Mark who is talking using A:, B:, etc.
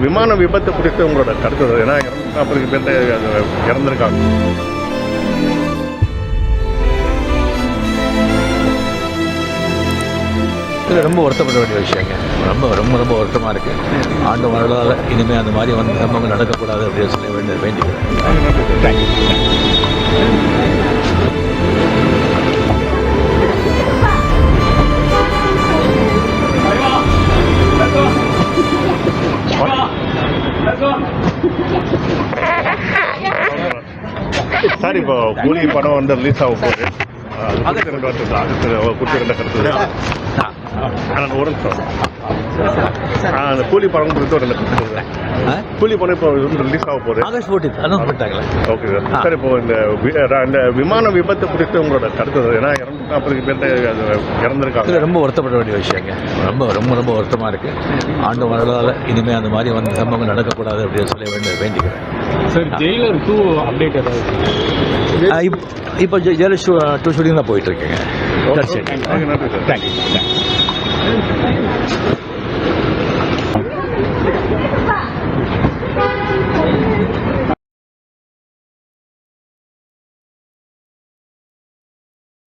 A: விமான விபத்து குறித்து உங்களோட கருத்து ஏன்னா 240 பேர் இறந்துருக்காங்க.
B: இது ரொம்ப வருத்தப்பட வேண்டிய விஷயங்க. ரொம்ப ரொம்ப ரொம்ப வருத்தமாக இருக்குது. ஆண்டு வரலாறு இனிமேல் அந்த மாதிரி வந்து சம்பவங்கள் நடக்கக்கூடாது அப்படின்னு சொல்லி வேண்டிக்கிறேன். தேங்க்யூ.
A: சார், இப்போ கூலி படம் வந்து ரிலீஸ் ஆக போகுது. அது குறித்து ரெண்டு கருத்து. ஒரு நிமிஷம். அந்த கூலி படம் குறித்து ஒரு ரெண்டு கருத்து. கூலி படம் இப்போ ரிலீஸ் ஆக போகுது.
B: ஆகஸ்ட் 14 அனௌன்ஸ் பண்ணிட்டாங்களே.
A: Okay sir. சார், இப்போ இந்த விமான விபத்து குறித்து உங்களோட கருத்து ஏன்னா 240 பேர் இறந்துருக்காங்க.
B: இது ரொம்ப வருத்தப்பட வேண்டிய விஷயங்க. ரொம்ப ரொம்ப ரொம்ப வருத்தமாக இருக்குது. ஆண்டு வரலாறு இனிமேல் அந்த மாதிரி வந்து சம்பவங்கள் நடக்கக்கூடாது அப்படின்னு சொல்லி வேண்டிக்கிறேன்.
C: சார், ஜெயிலர் 2 அப்டேட் ஏதாவது?
B: இப்போ ஜெயிலர் 2 ஷூட்டிங் தான் போயிட்டு இருக்குங்க.
A: நன்றி சார்.
B: தேங்க்யூ.